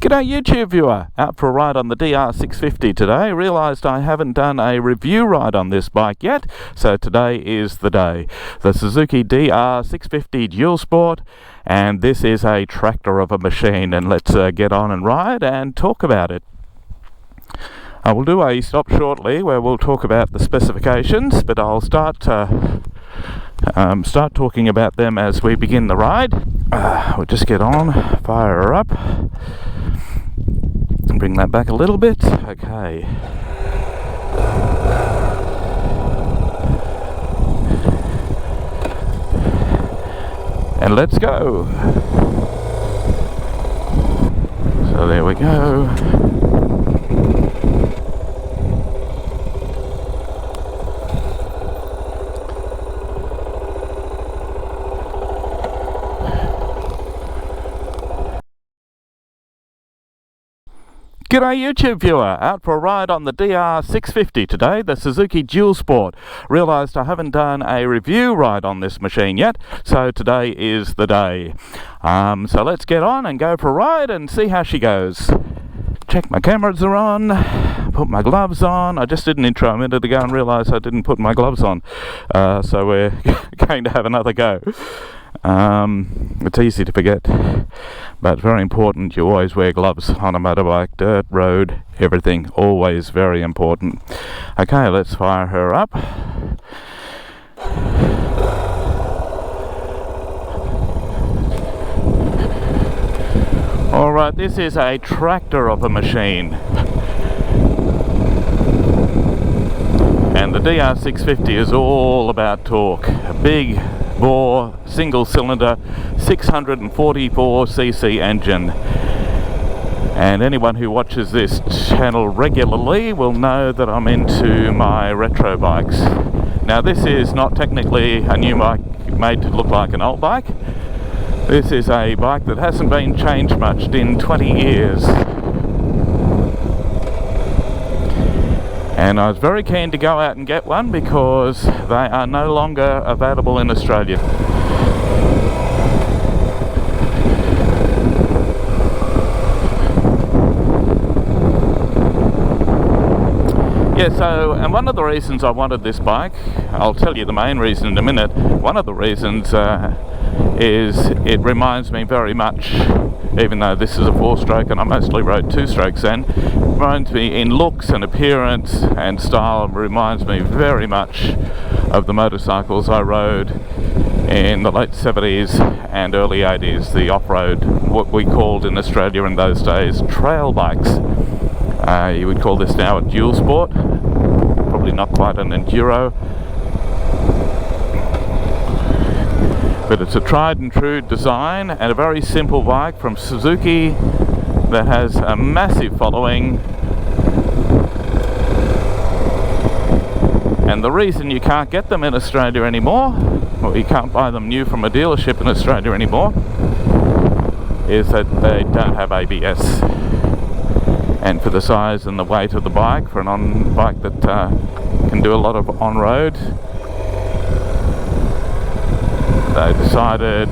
G'day YouTube viewer, out for a ride on the DR 650 today. Realised I haven't done a review ride on this bike yet, so today is the day. The Suzuki DR 650 Dual Sport, and this is a tractor of a machine, and let's get on and ride and talk about it. I will do a stop shortly where we'll talk about the specifications, but I'll start talking about them as we begin the ride. We'll just get on, fire her up, and bring that back a little bit. Okay. And let's go. So there we go. G'day YouTube viewer, out for a ride on the DR 650 today, the Suzuki Dual Sport. Realised I haven't done a review ride on this machine yet, so today is the day. So let's get on and go for a ride and see how she goes. Check my cameras are on, put my gloves on. I just did an intro a minute ago and realised I didn't put my gloves on, so we're going to have another go. It's easy to forget, but very important. You always wear gloves on a motorbike, dirt, road, everything, always very important. Okay, let's fire her up. Alright, this is a tractor of a machine, and the DR 650 is all about torque. A big bore, single cylinder, 644cc engine. And anyone who watches this channel regularly will know that I'm into my retro bikes. Now this is not technically a new bike made to look like an old bike. This is a bike that hasn't been changed much in 20 years. And I was very keen to go out and get one because they are no longer available in Australia. And one of the reasons I wanted this bike, I'll tell you the main reason in a minute. One of the reasons is it reminds me very much, even though this is a 4-stroke and I mostly rode 2-strokes then, reminds me in looks and appearance and style, reminds me very much of the motorcycles I rode in the late 70s and early 80s, the off-road, what we called in Australia in those days trail bikes. You would call this now a dual sport, probably not quite an enduro, but it's a tried and true design and a very simple bike from Suzuki that has a massive following. And the reason you can't get them in Australia anymore, or you can't buy them new from a dealership in Australia anymore, is that they don't have ABS. And for the size and the weight of the bike, for an bike that can do a lot of on-road, they decided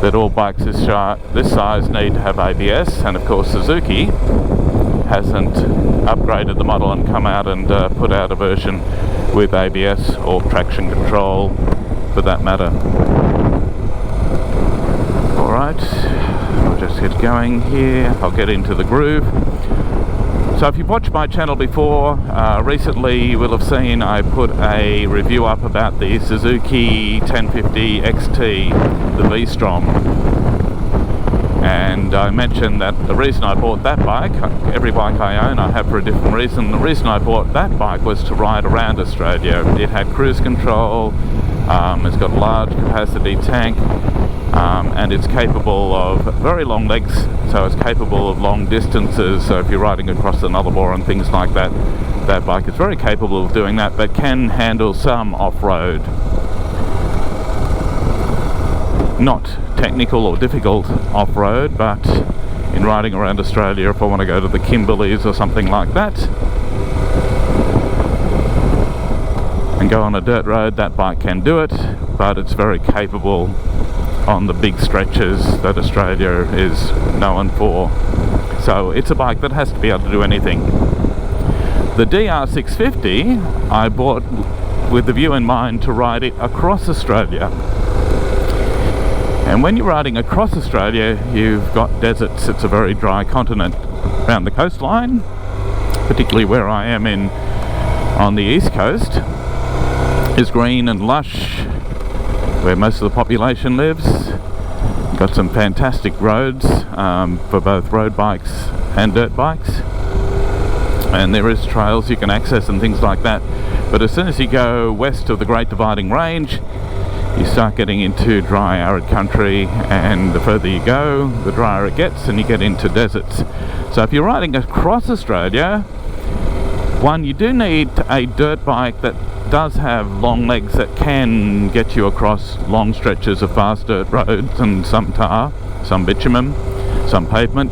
that all bikes this size need to have ABS, and of course Suzuki hasn't upgraded the model and come out and put out a version with ABS or traction control for that matter. Alright, I'll just get going here, I'll get into the groove. So if you've watched my channel before, recently you will have seen I put a review up about the Suzuki 1050 XT, the V-Strom. And I mentioned that the reason I bought that bike, every bike I own I have for a different reason, the reason I bought that bike was to ride around Australia. It had cruise control, it's got a large capacity tank, and it's capable of very long legs, so it's capable of long distances. So if you're riding across the Nullarbor and things like that, that bike is very capable of doing that, but can handle some off-road. Not technical or difficult off-road, but in riding around Australia, if I want to go to the Kimberleys or something like that and go on a dirt road, that bike can do it, but it's very capable on the big stretches that Australia is known for. So it's a bike that has to be able to do anything. The DR 650 I bought with the view in mind to ride it across Australia. And when you're riding across Australia, you've got deserts. It's a very dry continent. Around the coastline, particularly where I am on the east coast, is green and lush, where most of the population lives. Got some fantastic roads for both road bikes and dirt bikes, and there is trails you can access and things like that. But as soon as you go west of the Great Dividing Range, you start getting into dry, arid country, and the further you go, the drier it gets, and you get into deserts. So if you're riding across Australia, one, you do need a dirt bike that does have long legs that can get you across long stretches of fast dirt roads, and some tar, some bitumen, some pavement.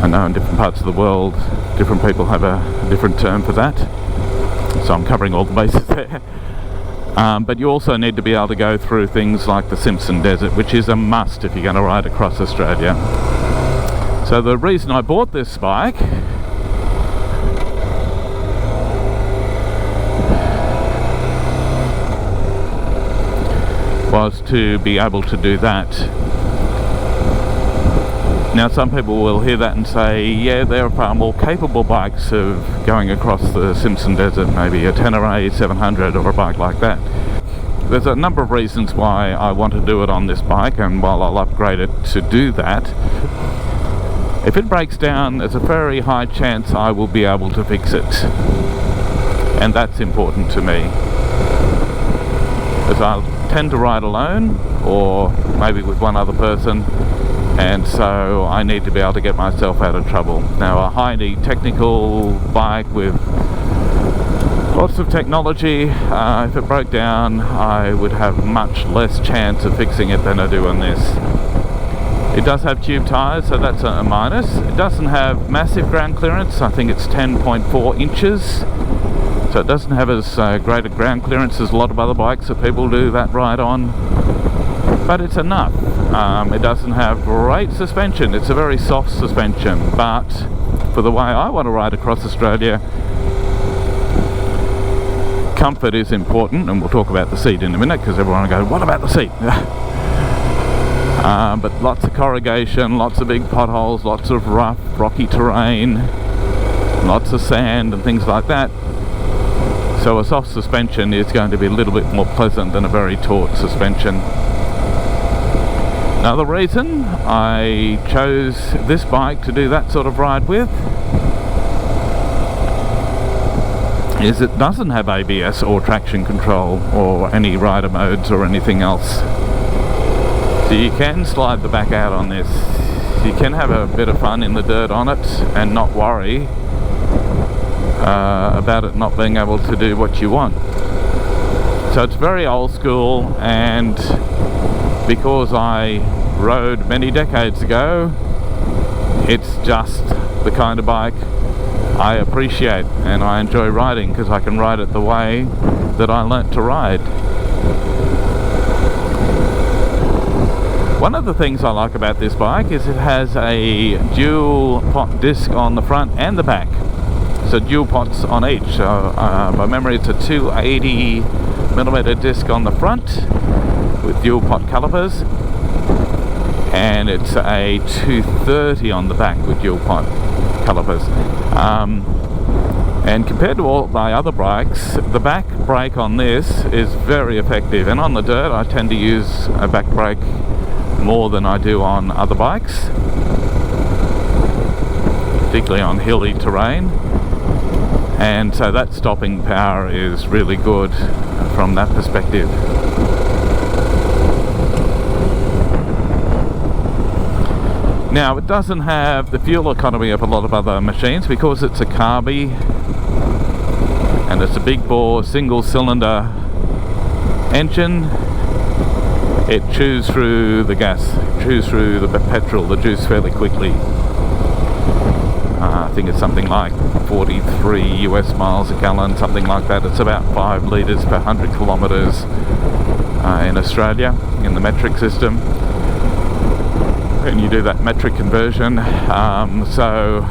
I know in different parts of the world different people have a different term for that, so I'm covering all the bases there. But you also need to be able to go through things like the Simpson Desert, which is a must if you're going to ride across Australia. So the reason I bought this bike was to be able to do that. Now some people will hear that and say, yeah, there are far more capable bikes of going across the Simpson Desert, maybe a Tenere 700 or a bike like that. There's a number of reasons why I want to do it on this bike, and while I'll upgrade it to do that, if it breaks down, there's a very high chance I will be able to fix it. And that's important to me, as I tend to ride alone, or maybe with one other person, and so I need to be able to get myself out of trouble. Now, a highly technical bike with lots of technology, if it broke down, I would have much less chance of fixing it than I do on this. It does have tube tyres, so that's a minus. It doesn't have massive ground clearance. I think it's 10.4 inches. So it doesn't have as great a ground clearance as a lot of other bikes that people do that ride on. But it's enough. It doesn't have great suspension. It's a very soft suspension. But for the way I want to ride across Australia, comfort is important. And we'll talk about the seat in a minute, because everyone will go, what about the seat? But lots of corrugation, lots of big potholes, lots of rough, rocky terrain, lots of sand and things like that. So a soft suspension is going to be a little bit more pleasant than a very taut suspension. Another reason I chose this bike to do that sort of ride with is it doesn't have ABS or traction control or any rider modes or anything else. So you can slide the back out on this. You can have a bit of fun in the dirt on it and not worry about it not being able to do what you want. So it's very old school, and because I rode many decades ago, it's just the kind of bike I appreciate and I enjoy riding, because I can ride it the way that I learnt to ride. One of the things I like about this bike is it has a dual pot disc on the front and the back. So dual pots on each. So by memory it's a 280mm disc on the front with dual pot calipers, and it's a 230 on the back with dual pot calipers. And compared to all my other bikes, the back brake on this is very effective, and on the dirt I tend to use a back brake more than I do on other bikes, particularly on hilly terrain, and so that stopping power is really good from that perspective. Now, it doesn't have the fuel economy of a lot of other machines because it's a carby and it's a big bore single cylinder engine. It chews through the gas, chews through the petrol, the juice fairly quickly. I think it's something like 43 US miles a gallon, something like that. It's about 5 litres per 100 kilometres. in Australia in the metric system, and you do that metric conversion, so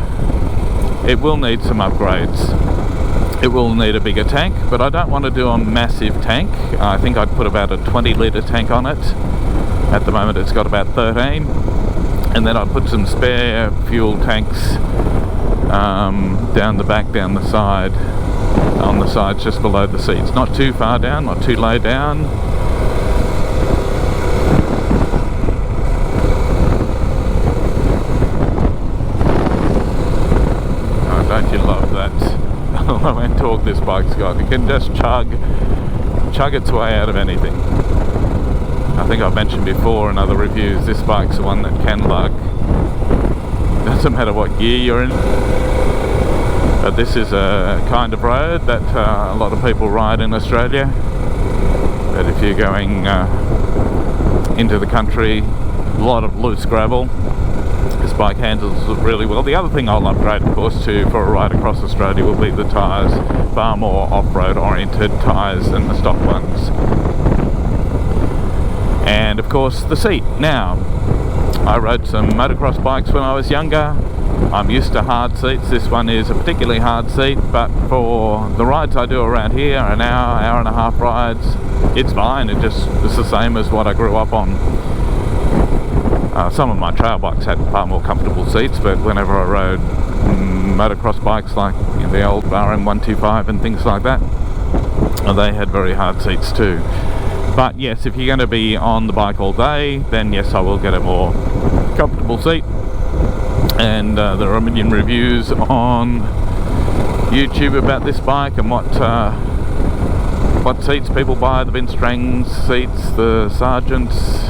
it will need some upgrades. It will need a bigger tank, but I don't want to do a massive tank. I think I'd put about a 20 litre tank on it. At the moment it's got about 13, and then I'd put some spare fuel tanks down the back, down the side, on the sides just below the seats. Not too far down, not too low down. Oh, don't you love that low end torque this bike's got? It can just chug its way out of anything. I think I've mentioned before in other reviews, this bike's the one that can lug. Doesn't matter what gear you're in. But this is a kind of road that a lot of people ride in Australia. But if you're going into the country, a lot of loose gravel, this bike handles it really well. The other thing I'll upgrade, of course, for a ride across Australia will be the tyres. Far more off-road oriented tyres than the stock ones. And of course the seat. Now, I rode some motocross bikes when I was younger. I'm used to hard seats. This one is a particularly hard seat, but for the rides I do around here, an hour and a half rides, it's fine. It's the same as what I grew up on. Some of my trail bikes had far more comfortable seats, but whenever I rode motocross bikes like the old RM125 and things like that, they had very hard seats too. But yes, if you're going to be on the bike all day, then yes, I will get a more comfortable seat. And there are a million reviews on YouTube about this bike and what seats people buy, the Vince Strang seats, the Sargents.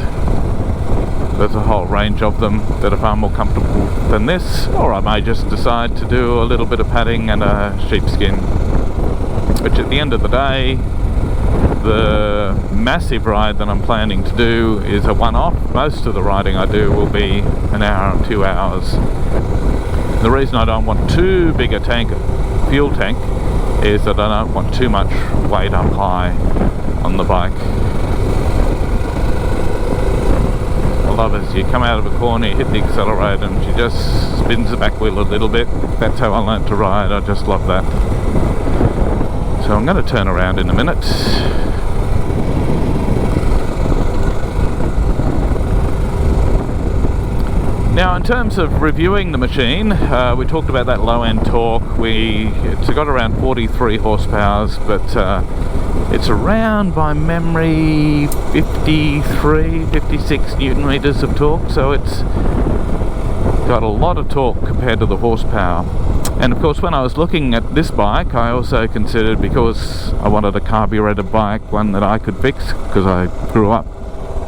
There's a whole range of them that are far more comfortable than this. Or I may just decide to do a little bit of padding and a sheepskin, which at the end of the day, the massive ride that I'm planning to do is a one-off. Most of the riding I do will be an hour or 2 hours. The reason I don't want too big a fuel tank, is that I don't want too much weight up high on the bike. I love it as you come out of a corner, you hit the accelerator and she just spins the back wheel a little bit. That's how I learned to ride. I just love that. So I'm going to turn around in a minute. Now, in terms of reviewing the machine, we talked about that low-end torque. It's got around 43 horsepower, but it's around, by memory, 56 newton meters of torque, so it's got a lot of torque compared to the horsepower. And of course, when I was looking at this bike, I also considered, because I wanted a carburetor bike, one that I could fix, because I grew up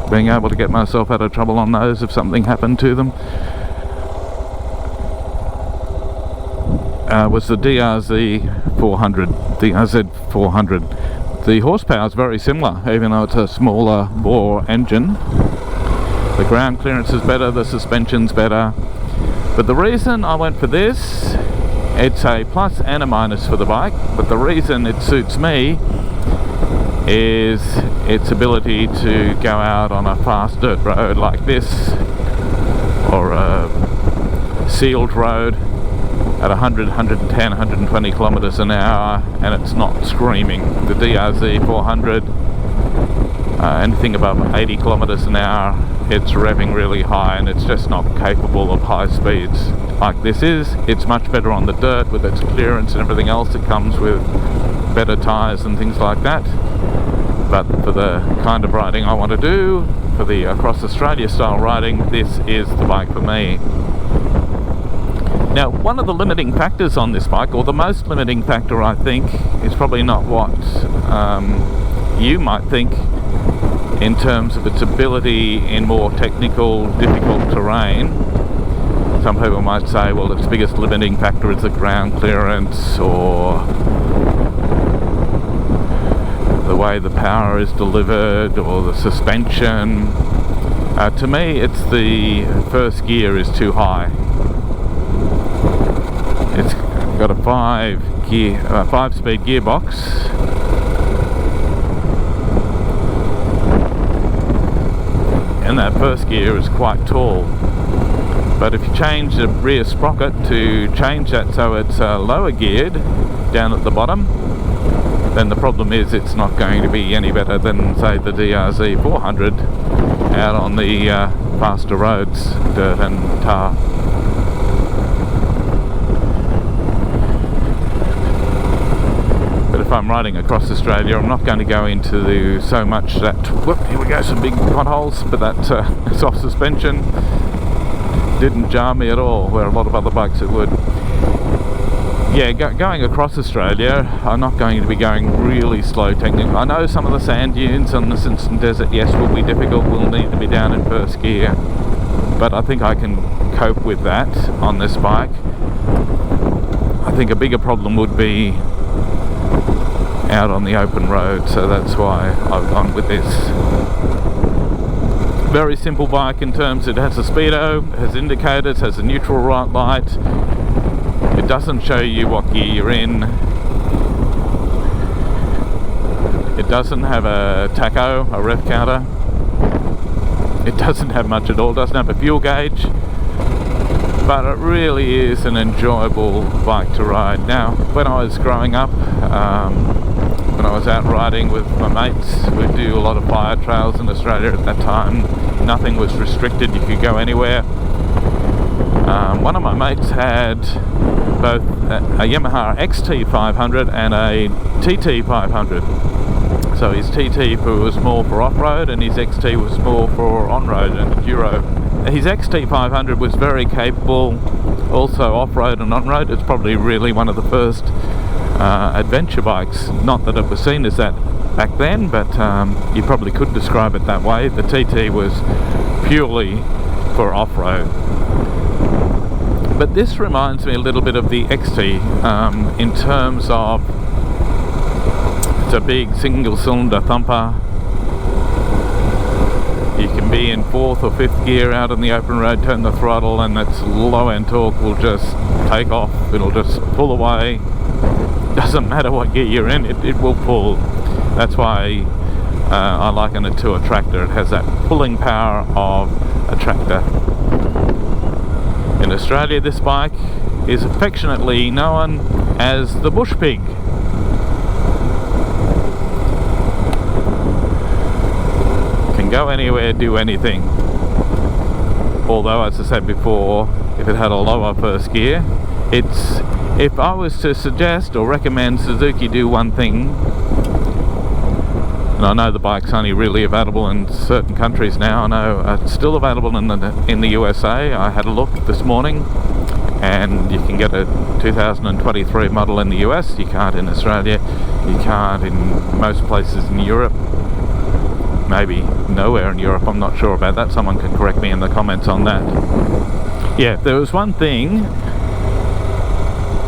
being able to get myself out of trouble on those if something happened to them, was the DRZ 400, the RZ400. The horsepower is very similar, even though it's a smaller bore engine. The ground clearance is better, the suspension's better. But the reason I went for this, it's a plus and a minus for the bike, but the reason it suits me is its ability to go out on a fast dirt road like this, or a sealed road at 100, 110, 120 kilometers an hour, and it's not screaming. The DRZ 400, anything above 80 kilometers an hour, it's revving really high, and it's just not capable of high speeds like this is. It's much better on the dirt with its clearance and everything else. It comes with better tyres and things like that. But for the kind of riding I want to do, for the across Australia style riding, this is the bike for me. Now, one of the limiting factors on this bike, or the most limiting factor I think, is probably not what you might think in terms of its ability in more technical, difficult terrain. Some people might say, well, its biggest limiting factor is the ground clearance, or the way the power is delivered, or the suspension. To me, it's the first gear is too high. It's got a 5-speed gearbox, and that first gear is quite tall. But if you change the rear sprocket to change that so it's lower geared down at the bottom, then the problem is it's not going to be any better than, say, the DRZ 400 out on the faster roads, dirt and tar. But if I'm riding across Australia, I'm not going to go into so much that, whoop, here we go, some big potholes, but that soft suspension didn't jar me at all, where a lot of other bikes it would. Yeah, going across Australia, I'm not going to be going really slow technically. I know some of the sand dunes on the Simpson Desert, yes, will be difficult, we'll need to be down in first gear, but I think I can cope with that on this bike. I think a bigger problem would be out on the open road, so that's why I've gone with this. Very simple bike in terms it has a speedo, it has indicators, has a neutral right light. It doesn't show you what gear you're in. It doesn't have a tacho, a rev counter. It doesn't have much at all, it doesn't have a fuel gauge. But it really is an enjoyable bike to ride. Now, when I was growing up, when I was out riding with my mates, we'd do a lot of fire trails in Australia at that time. Nothing was restricted, you could go anywhere. One of my mates had both a Yamaha XT500 and a TT500. So his TT was more for off-road and his XT was more for on-road and enduro. His XT500 was very capable, also off-road and on-road. It's probably really one of the first adventure bikes. Not that it was seen as that back then, but you probably could describe it that way. The TT was purely for off-road. But this reminds me a little bit of the XT in terms of it's a big single-cylinder thumper. You can be in 4th or 5th gear out on the open road, turn the throttle, and its low-end torque will just take off. It'll just pull away. Doesn't matter what gear you're in, it will pull. That's why I liken it to a tractor. It has that pulling power of a tractor. In Australia, this bike is affectionately known as the bush pig. Can go anywhere, do anything. Although, as I said before, if it had a lower first gear, if I was to suggest or recommend Suzuki do one thing, and I know the bike's only really available in certain countries now. I know it's still available in the USA. I had a look this morning, and you can get a 2023 model in the US. You can't in Australia. You can't in most places in Europe. Maybe nowhere in Europe. I'm not sure about that. Someone can correct me in the comments on that. Yeah, there was one thing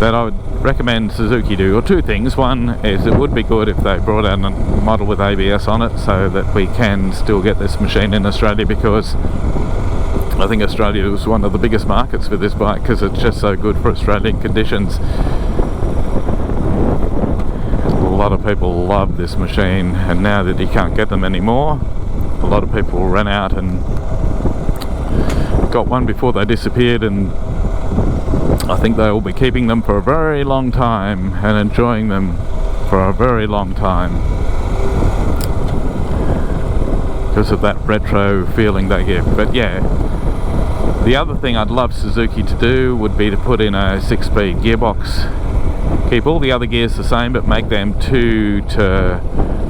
that I would recommend Suzuki do, or two things. One is it would be good if they brought out a model with ABS on it so that we can still get this machine in Australia, because I think Australia is one of the biggest markets for this bike because it's just so good for Australian conditions. A lot of people love this machine, and now that you can't get them anymore, a lot of people ran out and got one before they disappeared, and I think they will be keeping them for a very long time and enjoying them for a very long time because of that retro feeling they give. But yeah, the other thing I'd love Suzuki to do would be to put in a 6-speed gearbox. Keep all the other gears the same, but make them 2 to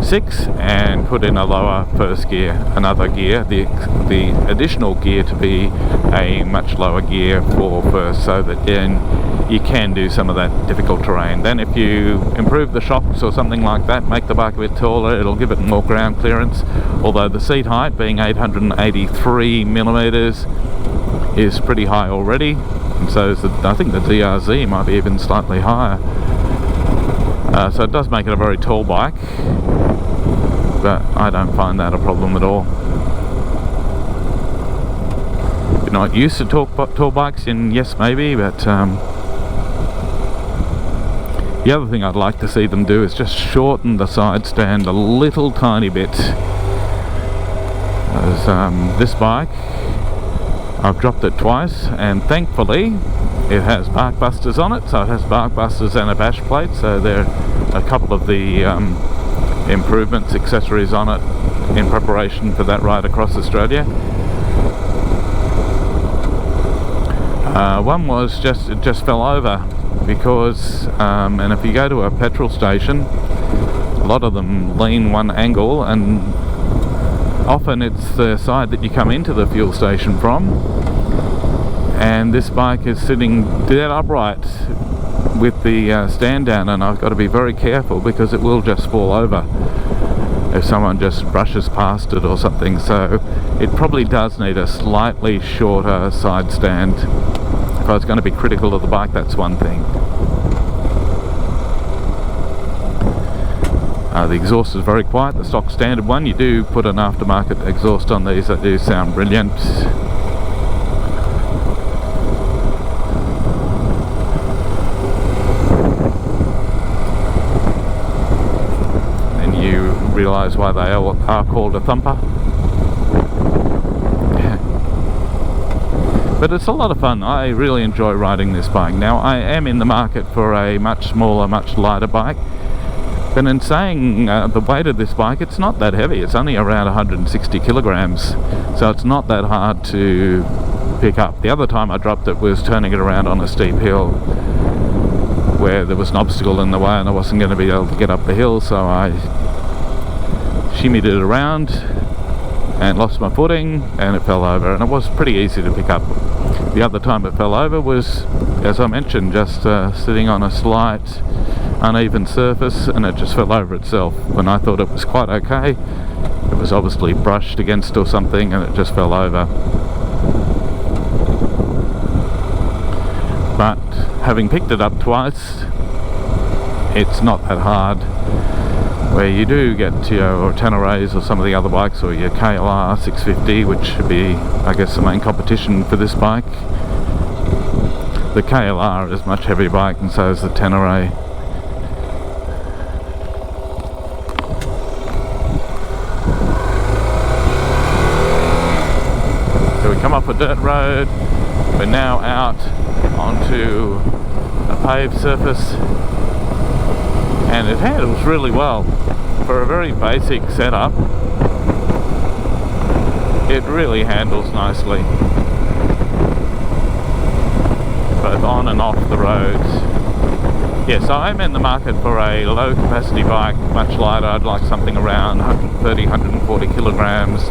6 and put in a lower first gear, another gear, the additional gear to be a much lower gear for first, so that then you can do some of that difficult terrain. Then if you improve the shocks or something like that, make the bike a bit taller, it'll give it more ground clearance, although the seat height being 883 millimeters is pretty high already, and so is I think the DRZ might be even slightly higher. So it does make it a very tall bike, but I don't find that a problem at all. You're not used to tall bikes, and yes, maybe, but the other thing I'd like to see them do is just shorten the side stand a little tiny bit. Because this bike, I've dropped it twice, and thankfully it has bark busters on it, so it has bark busters and a bash plate, so there are a couple of the improvements, accessories on it in preparation for that ride across Australia. One was it just fell over because, and if you go to a petrol station, a lot of them lean one angle, and often it's the side that you come into the fuel station from, and this bike is sitting dead upright with the stand down, and I've got to be very careful because it will just fall over if someone just brushes past it or something. So it probably does need a slightly shorter side stand. If I was going to be critical of the bike, that's one thing. The exhaust is very quiet, the stock standard one. You do put an aftermarket exhaust on these, that do sound brilliant. And you realise why they are called a thumper. But it's a lot of fun. I really enjoy riding this bike. Now, I am in the market for a much smaller, much lighter bike. And in saying the weight of this bike, it's not that heavy. It's only around 160 kilograms, so it's not that hard to pick up. The other time I dropped it was turning it around on a steep hill where there was an obstacle in the way and I wasn't going to be able to get up the hill, so I shimmied it around and lost my footing and it fell over, and it was pretty easy to pick up. The other time it fell over was, as I mentioned, just sitting on a slight uneven surface, and it just fell over itself when I thought it was quite okay. It was obviously brushed against or something and it just fell over. But having picked it up twice, it's not that hard. Where you do get to your Tenerays or some of the other bikes, or your KLR 650, which should be, I guess, the main competition for this bike. The KLR is a much heavier bike, and so is the Teneray. So we come up a dirt road, we're now out onto a paved surface, and it handles really well. For a very basic setup, it really handles nicely, both on and off the roads. Yes, I'm in the market for a low capacity bike, much lighter. I'd like something around 130, 140 kilograms,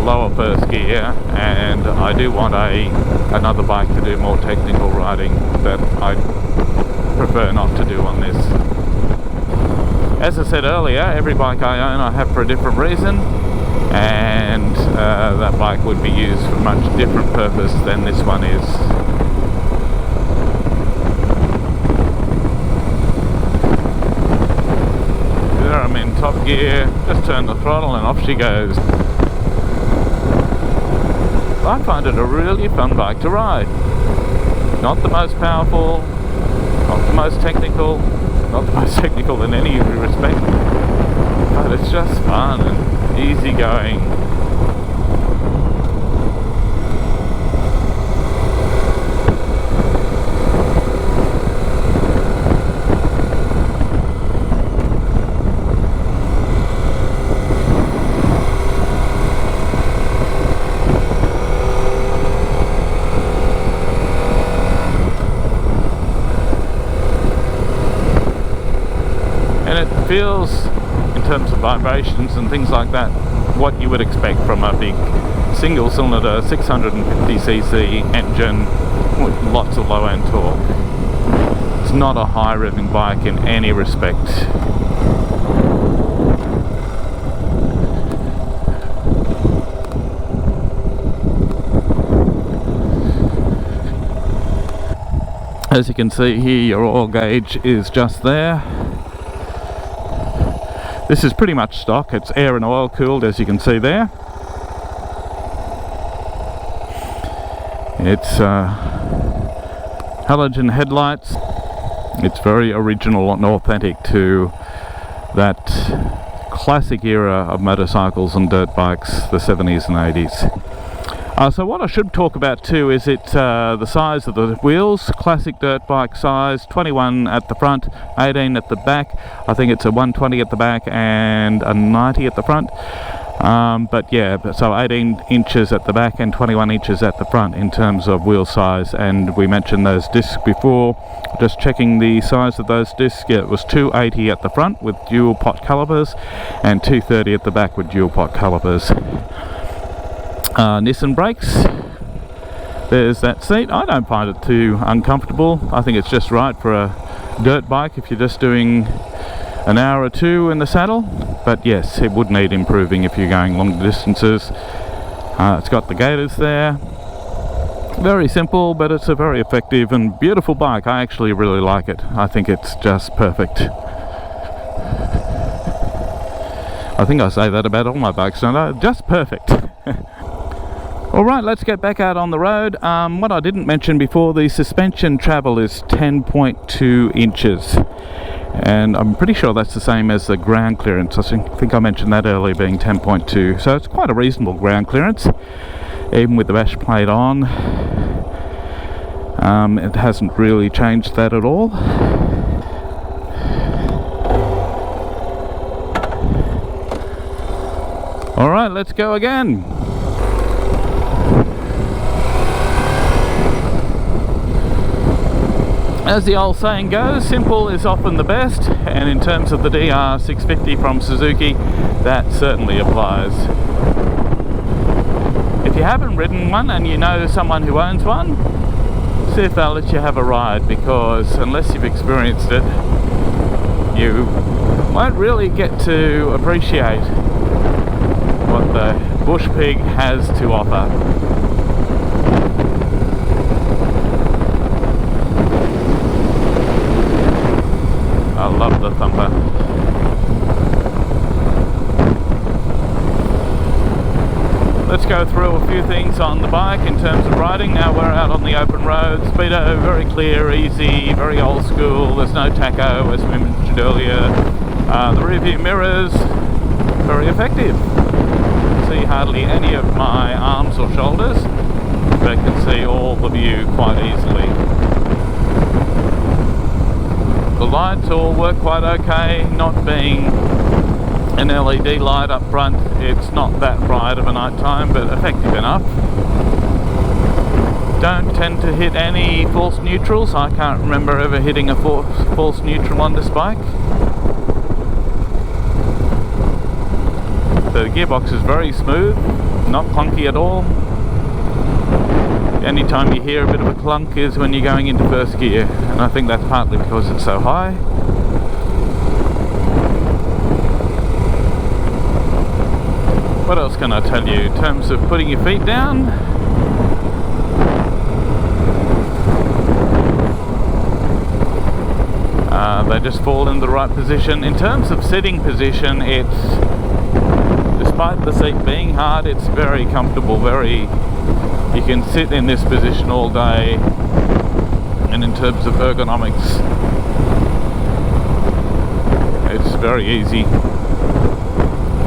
lower first gear, and I do want another bike to do more technical riding that I prefer not to do on this. As I said earlier, every bike I own I have for a different reason, and that bike would be used for a much different purpose than this one is. There I'm in top gear, just turn the throttle and off she goes. I find it a really fun bike to ride. Not the most powerful, not the most technical, not the most technical in any respect, but it's just fun and easy going. Feels, in terms of vibrations and things like that, what you would expect from a big single cylinder 650cc engine with lots of low end torque. It's not a high revving bike in any respect. As you can see here, your oil gauge is just there. This is pretty much stock. It's air and oil cooled, as you can see there. It's halogen headlights. It's very original and authentic to that classic era of motorcycles and dirt bikes, the 70s and 80s. So what I should talk about too is the size of the wheels. Classic dirt bike size, 21 at the front, 18 at the back. I think it's a 120 at the back and a 90 at the front. But yeah, so 18 inches at the back and 21 inches at the front in terms of wheel size. And we mentioned those discs before. Just checking the size of those discs, yeah, it was 280 at the front with dual pot calipers and 230 at the back with dual pot calipers. Nissan brakes. There's that seat. I don't find it too uncomfortable. I think it's just right for a dirt bike if you're just doing an hour or two in the saddle. But yes, it would need improving if you're going long distances. It's got the gaiters there. Very simple, but it's a very effective and beautiful bike. I actually really like it. I think it's just perfect. I think I say that about all my bikes, don't I? Just perfect. Alright, let's get back out on the road. What I didn't mention before, the suspension travel is 10.2 inches. And I'm pretty sure that's the same as the ground clearance. I think I mentioned that earlier, being 10.2. So it's quite a reasonable ground clearance, even with the bash plate on. It hasn't really changed that at all. Alright, let's go again. As the old saying goes, simple is often the best, and in terms of the DR 650 from Suzuki, that certainly applies. If you haven't ridden one and you know someone who owns one, see if they'll let you have a ride, because unless you've experienced it, you won't really get to appreciate what the bush pig has to offer. I love the thumper. Let's go through a few things on the bike in terms of riding. Now we're out on the open road. Speedo, very clear, easy, very old school. There's no tacho, as we mentioned earlier. The rear view mirrors, very effective. See hardly any of my arms or shoulders, but can see all the view quite easily. The lights all work quite okay, not being an LED light up front, it's not that bright of a night time, but effective enough. Don't tend to hit any false neutrals. I can't remember ever hitting a false neutral on this bike. The gearbox is very smooth, not clunky at all. The only time you hear a bit of a clunk is when you're going into first gear, and I think that's partly because it's so high. What else can I tell you in terms of putting your feet down? They just fall in the right position. In terms of sitting position, it's, despite the seat being hard, it's very comfortable, you can sit in this position all day, and in terms of ergonomics, it's very easy,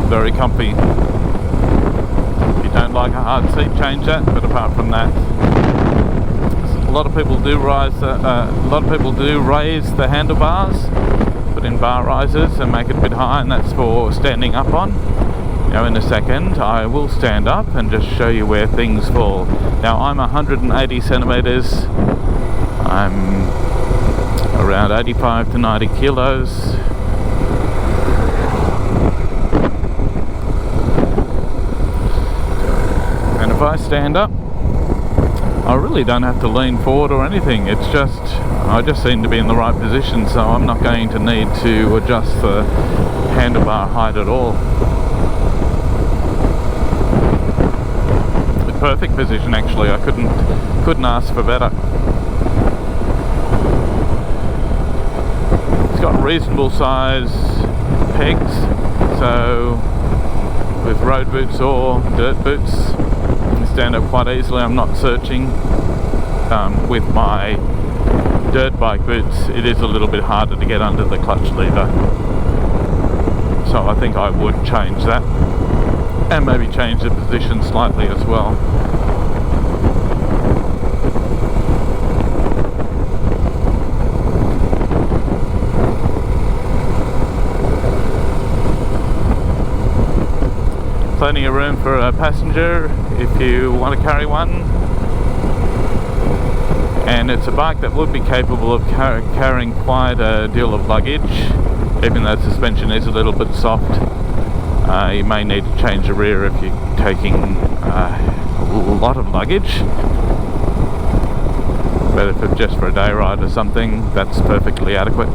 very comfy. If you don't like a hard seat, change that, but apart from that, a lot of people do raise the handlebars, put in bar risers and make it a bit high, and that's for standing up on. Now in a second I will stand up and just show you where things fall. Now I'm 180 centimeters, I'm around 85 to 90 kilos. And if I stand up, I really don't have to lean forward or anything. It's just, I just seem to be in the right position, so I'm not going to need to adjust the handlebar height at all. Perfect position actually. I couldn't ask for better. It's got reasonable size pegs, so with road boots or dirt boots you can stand up quite easily. I'm not searching. With my dirt bike boots it is a little bit harder to get under the clutch lever. So I think I would change that, and maybe change the position slightly as well. Plenty of room for a passenger if you want to carry one, and it's a bike that would be capable of carrying quite a deal of luggage, even though the suspension is a little bit soft. You may need to change the rear if you're taking a lot of luggage, but if it's just for a day ride or something, that's perfectly adequate.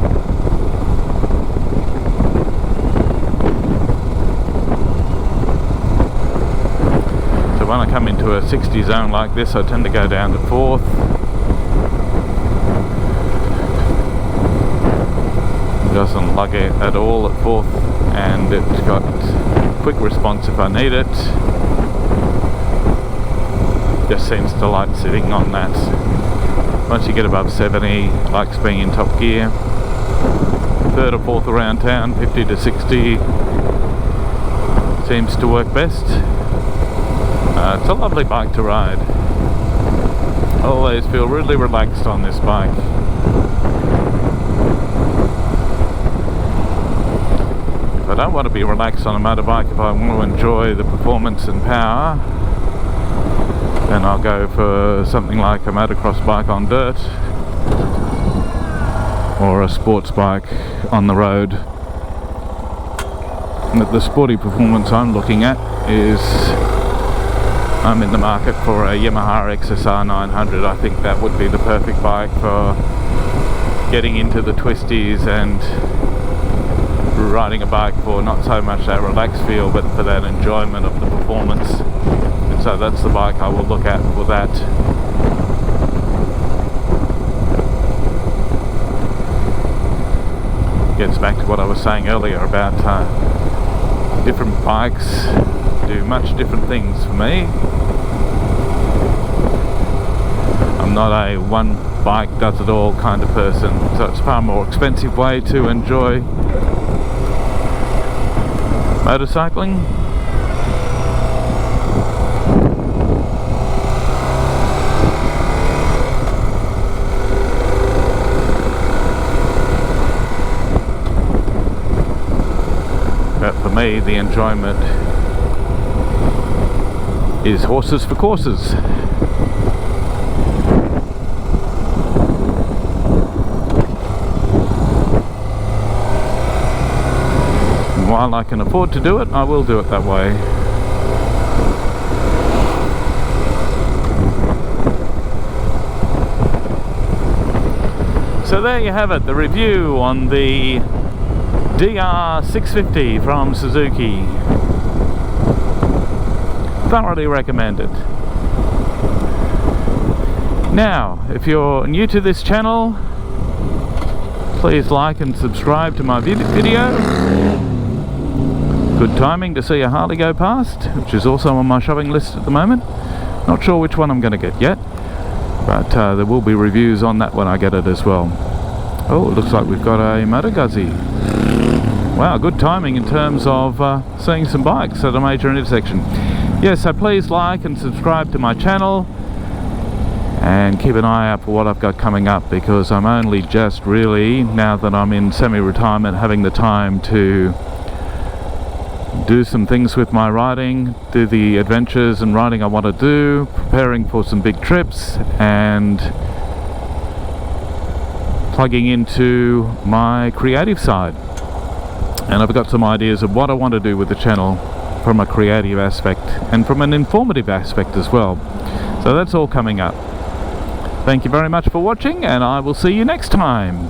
When I come into a 60 zone like this, I tend to go down to 4th. It doesn't lug it at all at 4th, and it's got quick response if I need it. Just seems to like sitting on that. Once you get above 70, likes being in top gear. 3rd or 4th around town, 50 to 60 seems to work best. It's a lovely bike to ride. I always feel really relaxed on this bike. If I don't want to be relaxed on a motorbike, if I want to enjoy the performance and power, then I'll go for something like a motocross bike on dirt, or a sports bike on the road. But the sporty performance I'm looking at is, I'm in the market for a Yamaha XSR 900. I think that would be the perfect bike for getting into the twisties and riding a bike for not so much that relaxed feel, but for that enjoyment of the performance. And so that's the bike I will look at for that. Gets back to what I was saying earlier about different bikes do much different things for me. I'm not a one bike does it all kind of person, so it's a far more expensive way to enjoy motorcycling. But for me, the enjoyment is horses for courses. And while I can afford to do it, I will do it that way. So there you have it, the review on the DR 650 from Suzuki. Thoroughly recommended. Now, if you're new to this channel, please like and subscribe to my video. Good timing to see a Harley go past, which is also on my shopping list at the moment. Not sure which one I'm going to get yet, but there will be reviews on that when I get it as well. Oh, it looks like we've got a Motor Guzzi. Wow, good timing in terms of seeing some bikes at a major intersection. Yes, so please like and subscribe to my channel, and keep an eye out for what I've got coming up, because I'm only just really, now that I'm in semi-retirement, having the time to do some things with my riding, do the adventures and riding I want to do, preparing for some big trips, and plugging into my creative side. And I've got some ideas of what I want to do with the channel from a creative aspect and from an informative aspect as well. So that's all coming up. Thank you very much for watching, and I will see you next time.